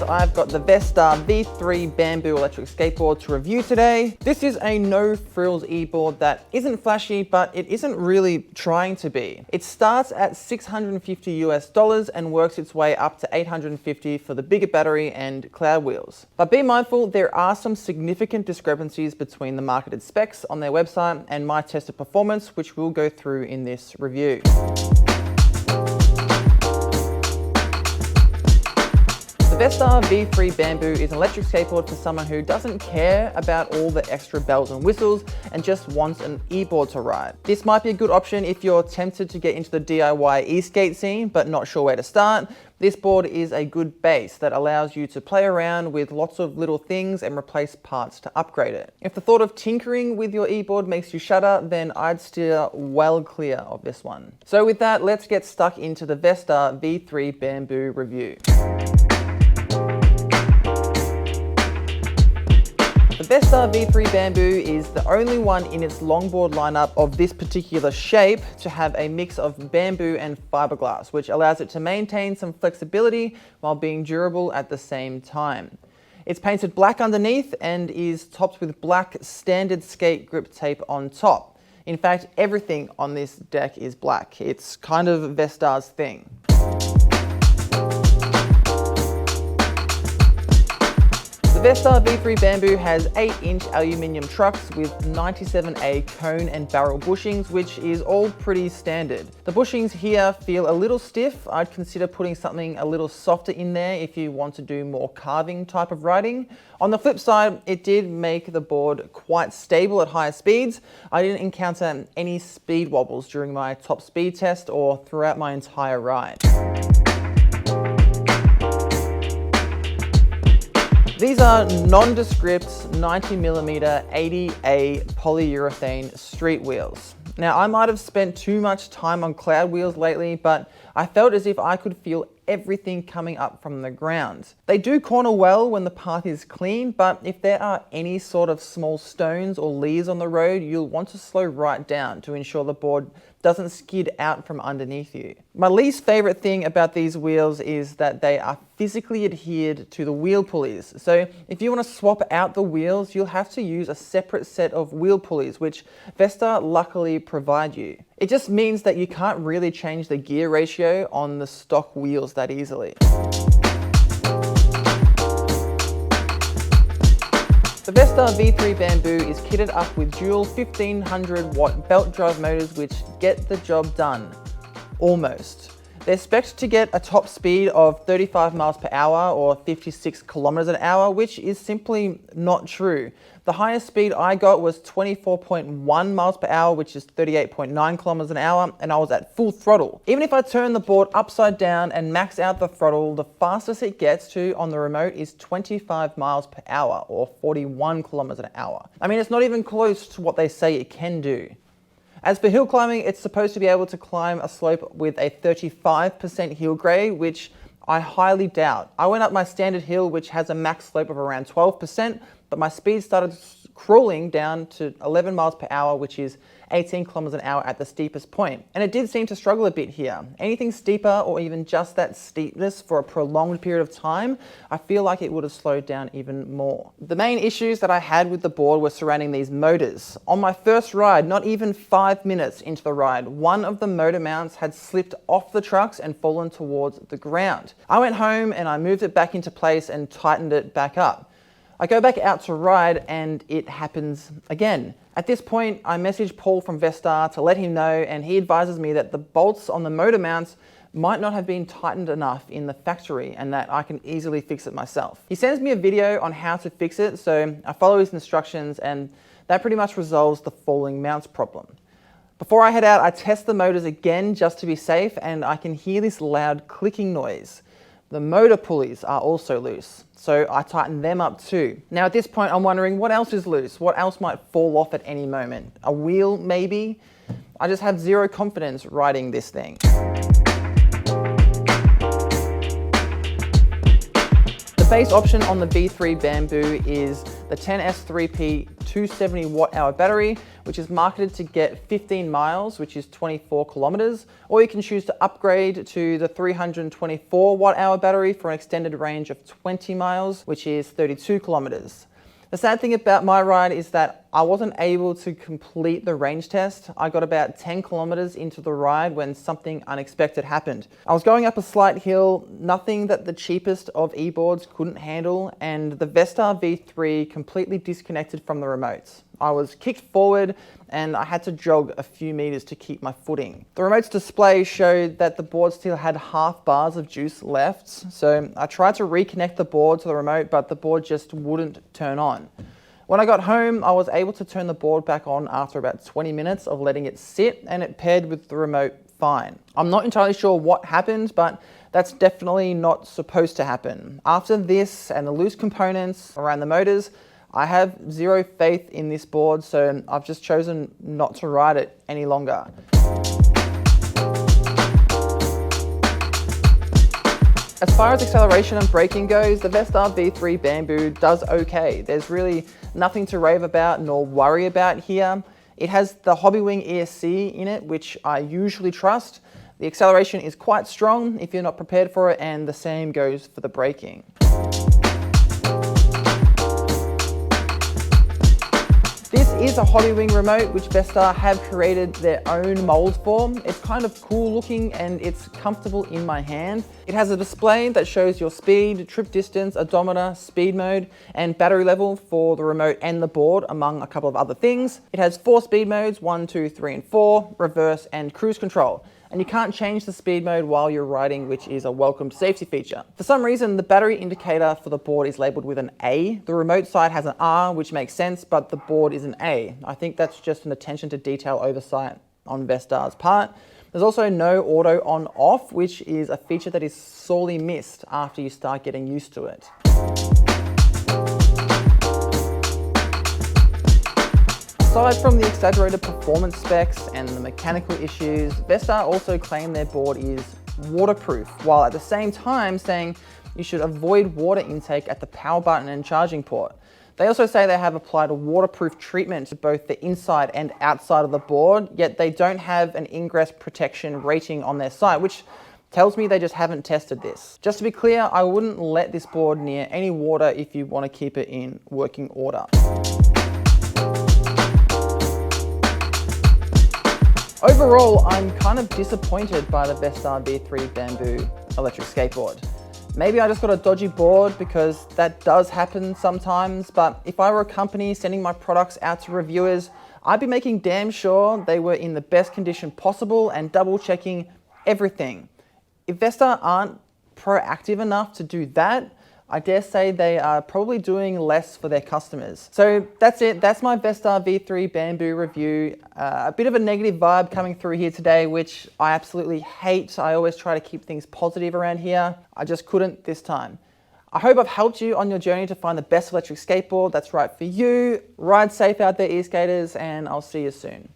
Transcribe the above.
I've got the Vestar V3 Bamboo electric skateboard to review today. This is a no-frills e-board that isn't flashy, but it isn't really trying to be. It starts at $650 and works its way up to $850 for the bigger battery and cloud wheels. But be mindful, there are some significant discrepancies between the marketed specs on their website and my tested performance, which we'll go through in this review. The Vestar V3 Bamboo is an electric skateboard for someone who doesn't care about all the extra bells and whistles and just wants an e-board to ride. This might be a good option if you're tempted to get into the DIY eSkate scene but not sure where to start. This board is a good base that allows you to play around with lots of little things and replace parts to upgrade it. If the thought of tinkering with your e-board makes you shudder, then I'd steer well clear of this one. So with that, let's get stuck into the Vestar V3 Bamboo review. The Vestar V3 Bamboo is the only one in its longboard lineup of this particular shape to have a mix of bamboo and fiberglass, which allows it to maintain some flexibility while being durable at the same time. It's painted black underneath and is topped with black standard skate grip tape on top. In fact, everything on this deck is black. It's kind of Vestar's thing. The Vestar V3 Bamboo has 8-inch aluminium trucks with 97A cone and barrel bushings, which is all pretty standard. The bushings here feel a little stiff. I'd consider putting something a little softer in there if you want to do more carving type of riding. On the flip side, it did make the board quite stable at higher speeds. I didn't encounter any speed wobbles during my top speed test or throughout my entire ride. These are nondescript 90mm 80A polyurethane street wheels. Now, I might have spent too much time on cloud wheels lately, but I felt as if I could feel everything coming up from the ground. They do corner well when the path is clean, but if there are any sort of small stones or leaves on the road, you'll want to slow right down to ensure the board doesn't skid out from underneath you. My least favorite thing about these wheels is that they are physically adhered to the wheel pulleys. So if you want to swap out the wheels, you'll have to use a separate set of wheel pulleys, which Vestar luckily provide you. It just means that you can't really change the gear ratio on the stock wheels that easily. The Vestar V3 Bamboo is kitted up with dual 1500 watt belt drive motors which get the job done. Almost. They're spec'd to get a top speed of 35 miles per hour or 56 kilometers an hour, which is simply not true. The highest speed I got was 24.1 miles per hour, which is 38.9 kilometers an hour, and I was at full throttle. Even if I turn the board upside down and max out the throttle, the fastest it gets to on the remote is 25 miles per hour or 41 kilometers an hour. I mean, it's not even close to what they say it can do. As for hill climbing, it's supposed to be able to climb a slope with a 35% hill grade, which I highly doubt. I went up my standard hill, which has a max slope of around 12%, but my speed started crawling down to 11 miles per hour, which is 18 kilometers an hour at the steepest point. And it did seem to struggle a bit here. Anything steeper or even just that steepness for a prolonged period of time, I feel like it would have slowed down even more. The main issues that I had with the board were surrounding these motors. On my first ride, not even 5 minutes into the ride, one of the motor mounts had slipped off the trucks and fallen towards the ground. I went home and I moved it back into place and tightened it back up. I go back out to ride and it happens again. At this point, I message Paul from Vestar to let him know, and he advises me that the bolts on the motor mounts might not have been tightened enough in the factory and that I can easily fix it myself. He sends me a video on how to fix it, so I follow his instructions and that pretty much resolves the falling mounts problem. Before I head out, I test the motors again just to be safe, and I can hear this loud clicking noise. The motor pulleys are also loose, so I tighten them up too. Now at this point I'm wondering what else is loose, what else might fall off at any moment? A wheel maybe? I just have zero confidence riding this thing. The base option on the V3 Bamboo is the 10S3P 270 watt-hour battery, which is marketed to get 15 miles, which is 24 kilometers, or you can choose to upgrade to the 324 watt-hour battery for an extended range of 20 miles, which is 32 kilometers. The sad thing about my ride is that I wasn't able to complete the range test. I got about 10 kilometers into the ride when something unexpected happened. I was going up a slight hill, nothing that the cheapest of e-boards couldn't handle, and the Vestar V3 completely disconnected from the remotes. I was kicked forward and I had to jog a few meters to keep my footing. The remote's display showed that the board still had half bars of juice left, so I tried to reconnect the board to the remote, but the board just wouldn't turn on. When I got home, I was able to turn the board back on after about 20 minutes of letting it sit, and it paired with the remote fine. I'm not entirely sure what happened, but that's definitely not supposed to happen. After this and the loose components around the motors, I have zero faith in this board, so I've just chosen not to ride it any longer. As far as acceleration and braking goes, the Vestar V3 Bamboo does okay. There's really nothing to rave about nor worry about here. It has the Hobbywing ESC in it, which I usually trust. The acceleration is quite strong if you're not prepared for it, and the same goes for the braking. This is a Hobbywing remote, which Vestar have created their own mold for. It's kind of cool looking and it's comfortable in my hand. It has a display that shows your speed, trip distance, odometer, speed mode, and battery level for the remote and the board, among a couple of other things. It has 4 speed modes, 1, 2, 3, and 4, reverse, and cruise control. And you can't change the speed mode while you're riding, which is a welcome safety feature. For some reason, the battery indicator for the board is labeled with an A. The remote side has an R, which makes sense, but the board is an A. I think that's just an attention to detail oversight on Vestar's part. There's also no auto on off, which is a feature that is sorely missed after you start getting used to it. Aside from the exaggerated performance specs and the mechanical issues, Vestar also claim their board is waterproof, while at the same time saying you should avoid water intake at the power button and charging port. They also say they have applied a waterproof treatment to both the inside and outside of the board, yet they don't have an ingress protection rating on their site, which tells me they just haven't tested this. Just to be clear, I wouldn't let this board near any water if you want to keep it in working order. Overall, I'm kind of disappointed by the Vestar V3 Bamboo electric skateboard. Maybe I just got a dodgy board, because that does happen sometimes, but if I were a company sending my products out to reviewers, I'd be making damn sure they were in the best condition possible and double checking everything. If Vestar aren't proactive enough to do that, I dare say they are probably doing less for their customers. So that's it. That's my Vestar V3 Bamboo review. A bit of a negative vibe coming through here today, which I absolutely hate. I always try to keep things positive around here. I just couldn't this time. I hope I've helped you on your journey to find the best electric skateboard that's right for you. Ride safe out there, e-skaters, and I'll see you soon.